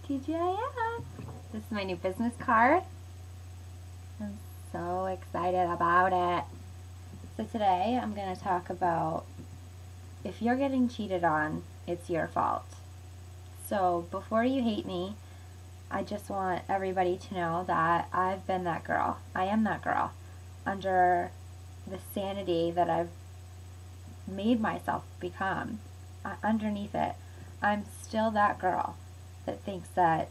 TGIF. This is my new business card. I'm so excited about it. So today I'm going to talk about if you're getting cheated on, it's your fault. So before you hate me, I just want everybody to know that I've been that girl. I am that girl. Under the sanity that I've made myself become, underneath it, I'm still that girl that thinks that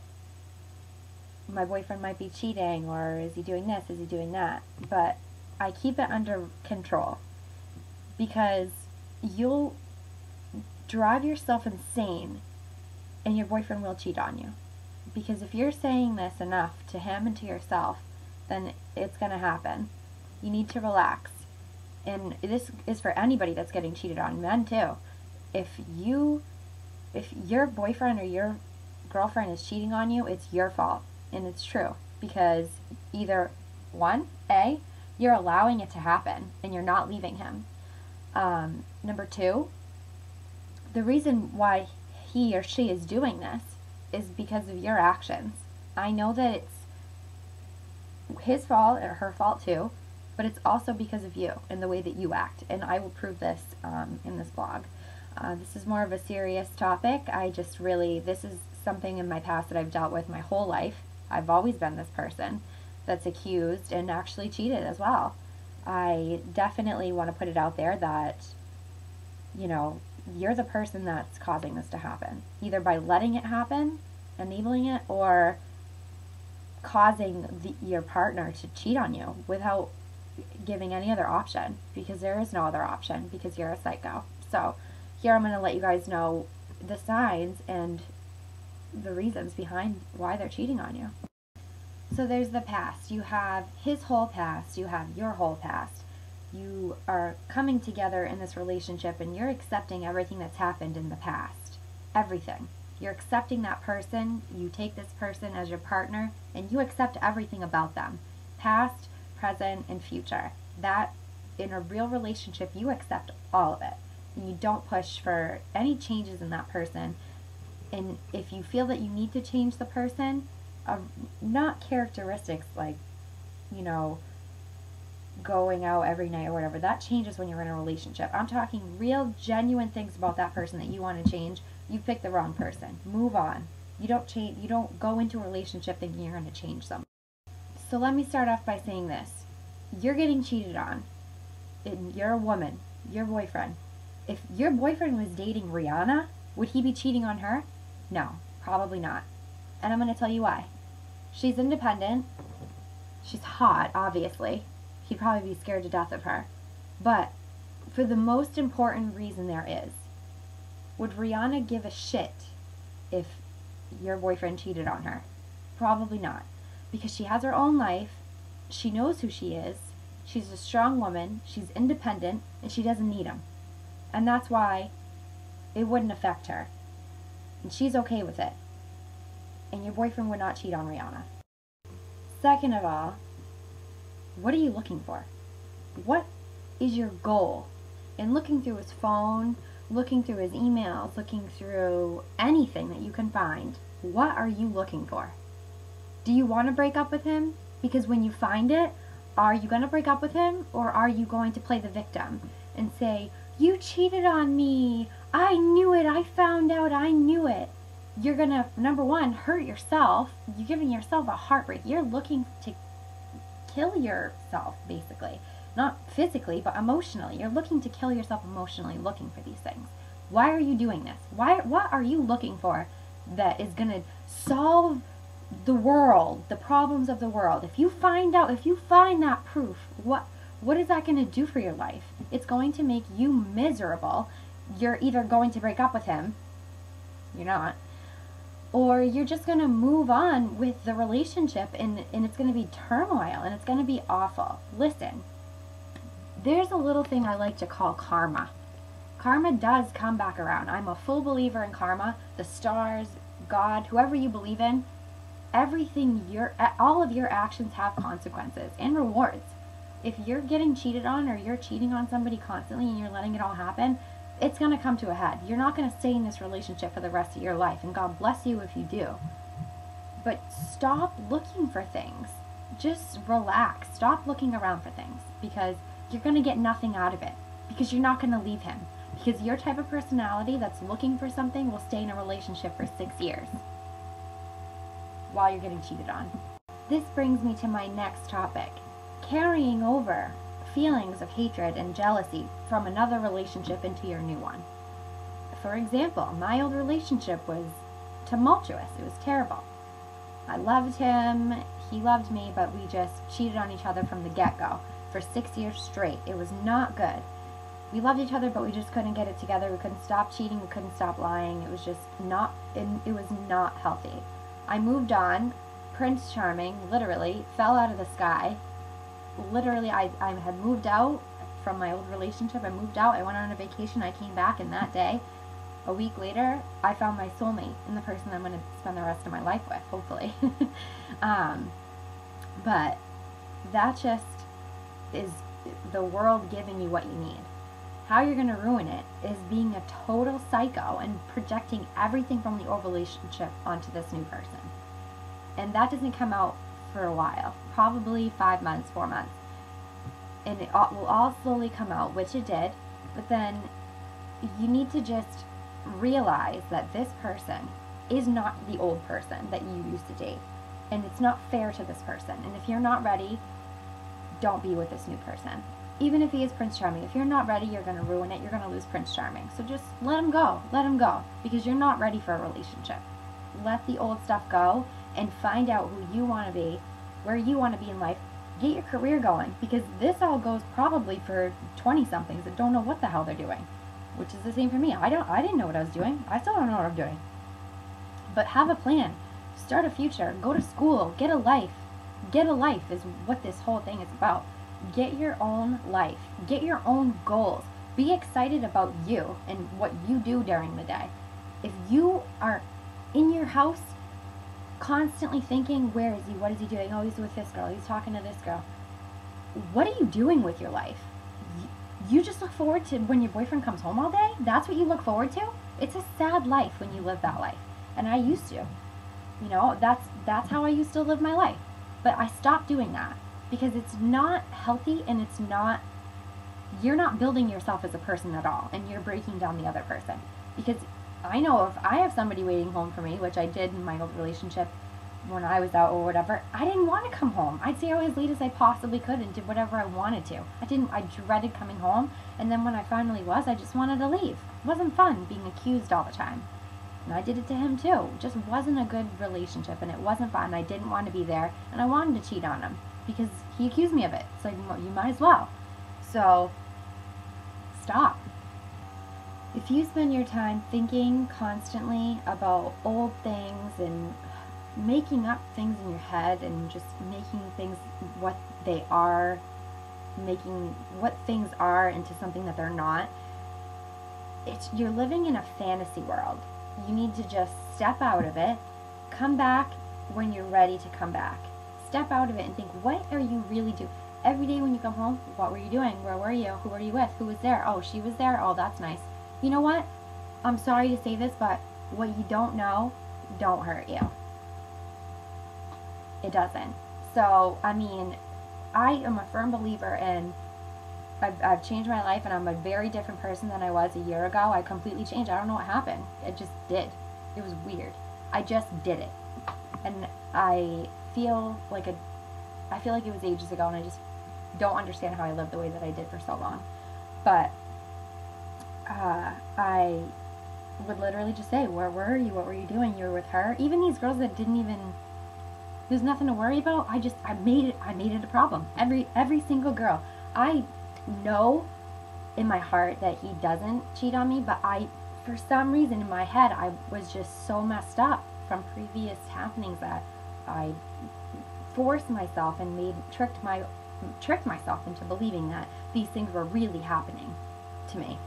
my boyfriend might be cheating, or is he doing this, is he doing that? But I keep it under control, because you'll drive yourself insane and your boyfriend will cheat on you. Because if you're saying this enough to him and to yourself, then it's going to happen. You need to relax. And this is for anybody that's getting cheated on, men too. If your boyfriend or your girlfriend is cheating on you, it's your fault. And it's true. Because either, one, A, you're allowing it to happen and you're not leaving him. Number two, the reason why he or she is doing this is because of your actions. I know that it's his fault or her fault too, but it's also because of you and the way that you act. And I will prove this in this blog. This is more of a serious topic. This is something in my past that I've dealt with my whole life. I've always been this person that's accused and actually cheated as well. I definitely want to put it out there that, you're the person that's causing this to happen. Either by letting it happen, enabling it, or causing your partner to cheat on you without giving any other option, because there is no other option, because you're a psycho. So here I'm going to let you guys know the signs and the reasons behind why they're cheating on you. So there's the past. You have his whole past. You have your whole past. You are coming together in this relationship and you're accepting everything that's happened in the past. Everything. You're accepting that person. You take this person as your partner and you accept everything about them. Past, present, and future. That, in a real relationship, you accept all of it. And you don't push for any changes in that person. And if you feel that you need to change the person, not characteristics like, going out every night or whatever, that changes when you're in a relationship. I'm talking real, genuine things about that person that you want to change. You picked the wrong person. Move on. You don't go into a relationship thinking you're going to change someone. So let me start off by saying this. You're getting cheated on. And you're a woman. Your boyfriend. If your boyfriend was dating Rihanna, would he be cheating on her? No, probably not. And I'm going to tell you why. She's independent. She's hot, obviously. He'd probably be scared to death of her. But for the most important reason there is, would Rihanna give a shit if your boyfriend cheated on her? Probably not. Because she has her own life. She knows who she is. She's a strong woman. She's independent. And she doesn't need him. And that's why it wouldn't affect her. And she's okay with it. And your boyfriend would not cheat on Rihanna. Second of all, what are you looking for? What is your goal? In looking through his phone, looking through his emails, looking through anything that you can find, what are you looking for? Do you want to break up with him? Because when you find it, are you going to break up with him, or are you going to play the victim and say, you cheated on me, I knew it, I found out, I knew it? You're going to, number one, hurt yourself. You're giving yourself a heartbreak. You're looking to kill yourself, basically. Not physically, but emotionally. You're looking to kill yourself emotionally looking for these things. Why are you doing this? What are you looking for that is going to solve the world, the problems of the world? If you find that proof, what is that going to do for your life? It's going to make you miserable. You're either going to break up with him, you're not, or you're just going to move on with the relationship and it's going to be turmoil and it's going to be awful. Listen, there's a little thing I like to call karma. Karma does come back around. I'm a full believer in karma. The stars, God, whoever you believe in, all of your actions have consequences and rewards. If you're getting cheated on or you're cheating on somebody constantly and you're letting it all happen, it's going to come to a head. You're not going to stay in this relationship for the rest of your life, and God bless you if you do. But stop looking for things. Just relax. Stop looking around for things, because you're going to get nothing out of it, because you're not going to leave him. Because your type of personality that's looking for something will stay in a relationship for 6 years while you're getting cheated on. This brings me to my next topic. Carrying over feelings of hatred and jealousy from another relationship into your new one. For example, my old relationship was tumultuous. It was terrible. I loved him, he loved me, but we just cheated on each other from the get-go for 6 years straight. It was not good. We loved each other, but we just couldn't get it together. We couldn't stop cheating. We couldn't stop lying. It was just not, it was not healthy. I moved on. Prince Charming, literally, fell out of the sky. Literally, I had moved out from my old relationship. I moved out. I went on a vacation. I came back, and that day, a week later, I found my soulmate and the person I'm going to spend the rest of my life with, hopefully. But that just is the world giving you what you need. How you're going to ruin it is being a total psycho and projecting everything from the old relationship onto this new person. And that doesn't come out for a while, probably 5 months, 4 months. And it will all slowly come out, which it did. But then you need to just realize that this person is not the old person that you used to date. And it's not fair to this person. And if you're not ready, don't be with this new person. Even if he is Prince Charming, if you're not ready, you're going to ruin it. You're going to lose Prince Charming. So just let him go. Let him go. Because you're not ready for a relationship. Let the old stuff go and find out who you want to be, where you want to be in life. Get your career going. Because this all goes probably for 20-somethings that don't know what the hell they're doing. Which is the same for me. I didn't know what I was doing. I still don't know what I'm doing. But have a plan. Start a future. Go to school. Get a life. Get a life is what this whole thing is about. Get your own life. Get your own goals. Be excited about you and what you do during the day. If you are in your house constantly thinking, where is he? What is he doing? Oh, he's with this girl. He's talking to this girl. What are you doing with your life? You just look forward to when your boyfriend comes home all day? That's what you look forward to? It's a sad life when you live that life. And I used to. You know, that's how I used to live my life. But I stopped doing that. Because it's not healthy, and you're not building yourself as a person at all, and you're breaking down the other person. Because I know if I have somebody waiting home for me, which I did in my old relationship when I was out or whatever, I didn't want to come home. I'd stay out as late as I possibly could and did whatever I wanted to. I dreaded coming home, and then when I finally was, I just wanted to leave. It wasn't fun being accused all the time. And I did it to him too. It just wasn't a good relationship, and it wasn't fun. I didn't want to be there, and I wanted to cheat on him. Because he accused me of it. It's like, well, you might as well. So, stop. If you spend your time thinking constantly about old things and making up things in your head and just making things what they are, making what things are into something that they're not, you're living in a fantasy world. You need to just step out of it, come back when you're ready to come back. Step out of it and think, what are you really doing? Every day when you come home, what were you doing? Where were you? Who were you with? Who was there? Oh, she was there. Oh, that's nice. You know what? I'm sorry to say this, but what you don't know don't hurt you. It doesn't. So, I mean, I am a firm believer in I've changed my life, and I'm a very different person than I was a year ago. I completely changed. I don't know what happened. It just did. It was weird. I just did it. And I feel like it was ages ago, and I just don't understand how I lived the way that I did for so long. But I would literally just say, where were you? What were you doing? You were with her. Even these girls that didn't even, there's nothing to worry about. I made it a problem. Every single girl. I know in my heart that he doesn't cheat on me, but for some reason in my head, I was just so messed up from previous happenings that I forced myself and tricked myself into believing that these things were really happening to me,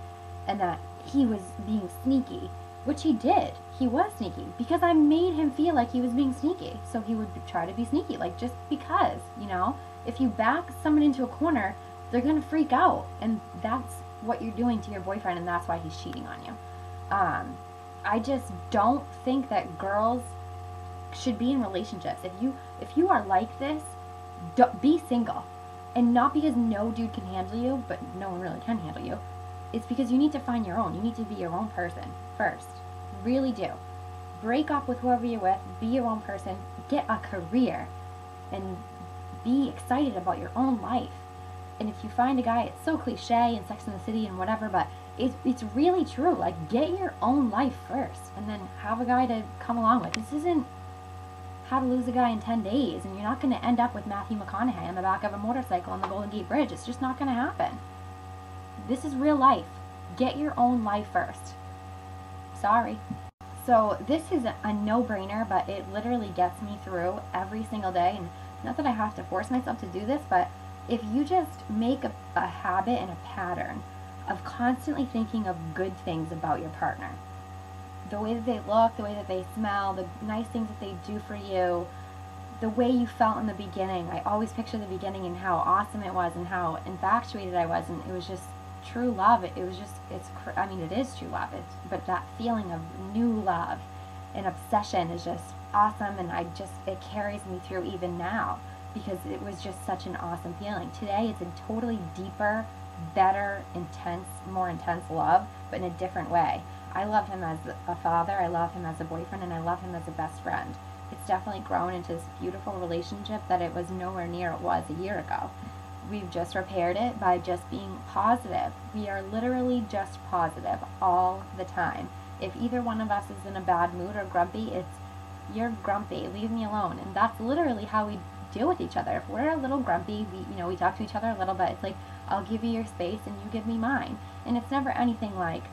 and that he was being sneaky, which he did. He was sneaky because I made him feel like he was being sneaky, so he would try to be sneaky, like just because, you know, if you back someone into a corner, they're gonna freak out, and that's what you're doing to your boyfriend, and that's why he's cheating on you. I just don't think that girls should be in relationships. If you are like this, be single. And not because no dude can handle you, but no one really can handle you. It's because you need to find your own. You need to be your own person first. Really do. Break up with whoever you're with, be your own person, get a career, and be excited about your own life. And if you find a guy, it's so cliche and Sex and the City and whatever, but it's really true. Like, get your own life first, and then have a guy to come along with. This isn't How to Lose a Guy in 10 Days, and you're not going to end up with Matthew McConaughey on the back of a motorcycle on the Golden Gate Bridge. It's just not going to happen. This is real life. Get your own life first. Sorry. So this is a no-brainer, but it literally gets me through every single day. And not that I have to force myself to do this, but if you just make a habit and a pattern of constantly thinking of good things about your partner, the way that they look, the way that they smell, the nice things that they do for you, the way you felt in the beginning. I always picture the beginning and how awesome it was and how infatuated I was, and it was just true love. It was just, it is true love. But that feeling of new love and obsession is just awesome, and it carries me through even now, because it was just such an awesome feeling. Today it's a totally deeper, better, more intense love, but in a different way. I love him as a father, I love him as a boyfriend, and I love him as a best friend. It's definitely grown into this beautiful relationship that it was nowhere near it was a year ago. We've just repaired it by just being positive. We are literally just positive all the time. If either one of us is in a bad mood or grumpy, it's, you're grumpy, leave me alone. And that's literally how we deal with each other. If we're a little grumpy, we talk to each other a little bit. It's like, I'll give you your space and you give me mine. And it's never anything like,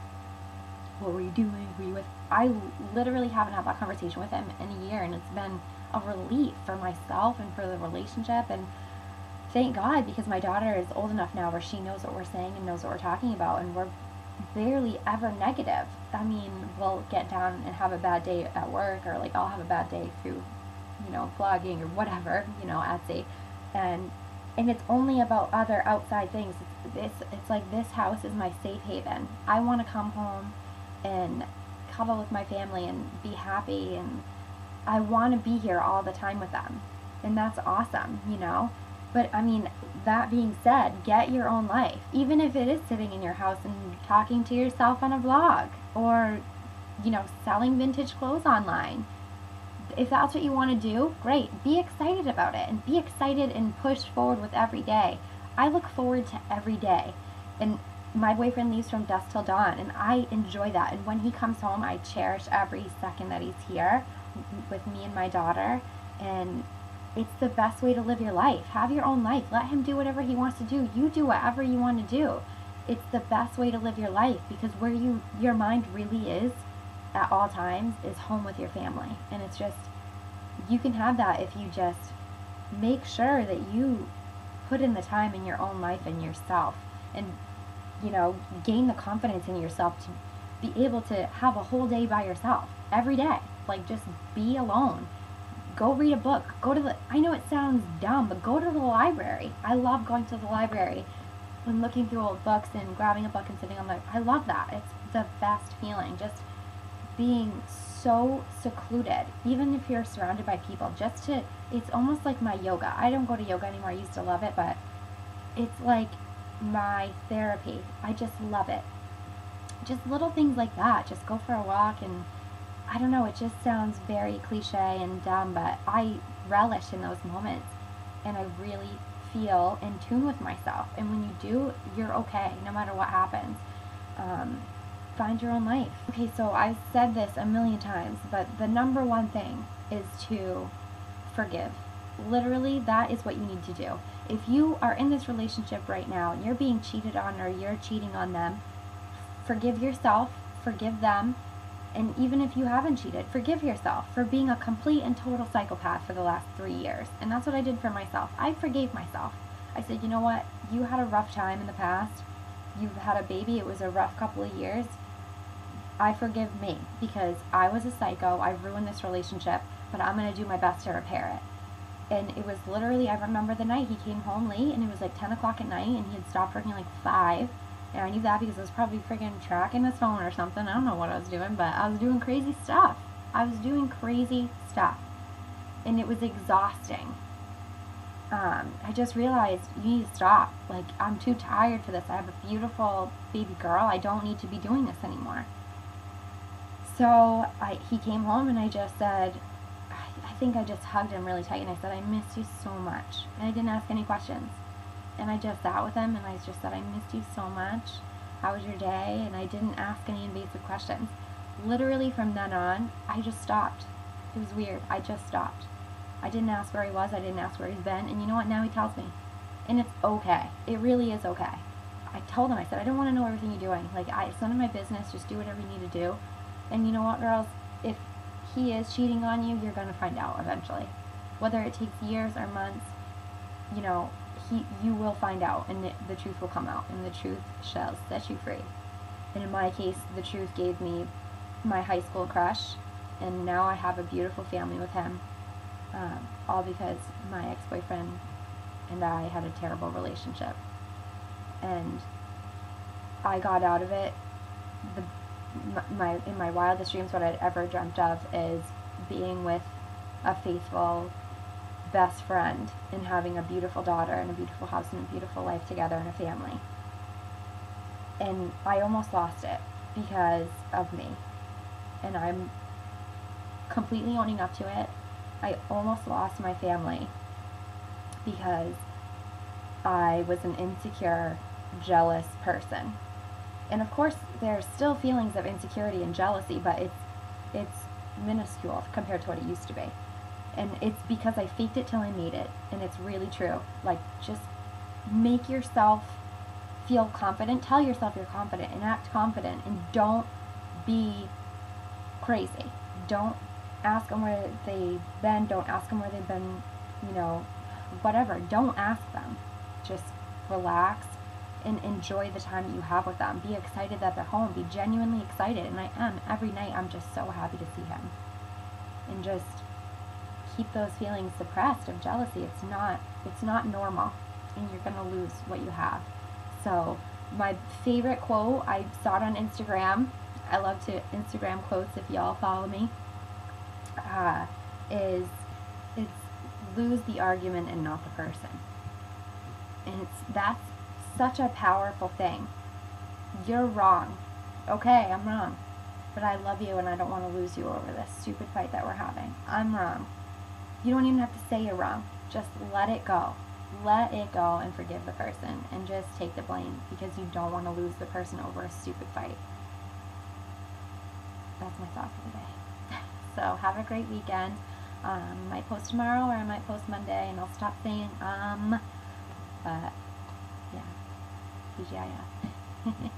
what were you doing? Were you with? I literally haven't had that conversation with him in a year, and it's been a relief for myself and for the relationship. And thank God, because my daughter is old enough now where she knows what we're saying and knows what we're talking about, and we're barely ever negative. I mean, we'll get down and have a bad day at work, or like I'll have a bad day through, vlogging or whatever, Etsy, and it's only about other outside things. It's like, this house is my safe haven. I want to come home and cuddle with my family and be happy, and I want to be here all the time with them, and that's awesome, But I mean, that being said, get your own life, even if it is sitting in your house and talking to yourself on a vlog, or selling vintage clothes online. If that's what you want to do, great. Be excited about it, and be excited and push forward with every day. I look forward to every day, and my boyfriend leaves from dusk till dawn, and I enjoy that. And when he comes home, I cherish every second that he's here with me and my daughter. And it's the best way to live your life. Have your own life. Let him do whatever he wants to do. You do whatever you want to do. It's the best way to live your life, because where your mind really is at all times is home with your family. And it's just, you can have that if you just make sure that you put in the time in your own life and yourself, and gain the confidence in yourself to be able to have a whole day by yourself every day. Like, just be alone. Go read a book. I know it sounds dumb, but go to the library. I love going to the library and looking through old books and grabbing a book and sitting on I love that. It's the best feeling. Just being so secluded, even if you're surrounded by people, it's almost like my yoga. I don't go to yoga anymore. I used to love it, but it's like my therapy. I just love it. Just little things like that. Just go for a walk, and I don't know, it just sounds very cliche and dumb, but I relish in those moments, and I really feel in tune with myself. And when you do, you're okay, no matter what happens. Find your own life. Okay, so I've said this a million times, but the number one thing is to forgive. Literally, that is what you need to do. If you are in this relationship right now and you're being cheated on, or you're cheating on them, forgive yourself, forgive them, and even if you haven't cheated, forgive yourself for being a complete and total psychopath for the last 3 years. And that's what I did for myself. I forgave myself. I said, you know what? You had a rough time in the past. You've had a baby. It was a rough couple of years. I forgive me, because I was a psycho. I ruined this relationship, but I'm going to do my best to repair it. And it was literally, I remember the night he came home late, and it was like 10 o'clock at night, and he had stopped working like 5. And I knew that because I was probably freaking tracking his phone or something. I don't know what I was doing, but I was doing crazy stuff. I was doing crazy stuff. And it was exhausting. I just realized you need to stop. Like, I'm too tired for this. I have a beautiful baby girl. I don't need to be doing this anymore. So he came home and I just said, I think I just hugged him really tight and I said, I miss you so much. And I didn't ask any questions. And I just sat with him and I just said, I missed you so much. How was your day? And I didn't ask any invasive questions. Literally from then on, I just stopped. It was weird. I just stopped. I didn't ask where he was. I didn't ask where he's been. And you know what? Now he tells me. And it's okay. It really is okay. I told him, I said, I don't want to know everything you're doing. Like, it's none of my business. Just do whatever you need to do. And you know what, girls? If he is cheating on you, you're going to find out eventually. Whether it takes years or months, you know, you will find out. And the truth will come out. And the truth shall set you free. And in my case, the truth gave me my high school crush. And now I have a beautiful family with him. All because my ex-boyfriend and I had a terrible relationship. And I got out of it. In my wildest dreams, what I'd ever dreamt of is being with a faithful best friend and having a beautiful daughter and a beautiful house and a beautiful life together and a family. And I almost lost it because of me. And I'm completely owning up to it. I almost lost my family because I was an insecure, jealous person. And of course, there's still feelings of insecurity and jealousy, but it's minuscule compared to what it used to be. And it's because I faked it till I made it, and it's really true. Like, just make yourself feel confident. Tell yourself you're confident and act confident, and don't be crazy. Don't ask them where they've been. Don't ask them where they've been, you know, whatever. Don't ask them. Just relax and enjoy the time that you have with them. Be excited that they're home. Be genuinely excited. And I am. Every night I'm just so happy to see him. And just keep those feelings suppressed of jealousy. It's not normal. And you're going to lose what you have. So my favorite quote, I saw it on Instagram. I love to Instagram quotes if y'all follow me. It's lose the argument and not the person. And that's such a powerful thing. You're wrong. Okay, I'm wrong. But I love you and I don't want to lose you over this stupid fight that we're having. I'm wrong. You don't even have to say you're wrong. Just let it go. Let it go and forgive the person and just take the blame because you don't want to lose the person over a stupid fight. That's my thought for the day. So have a great weekend. Might post tomorrow or I might post Monday, and I'll stop saying but yeah, TGIF.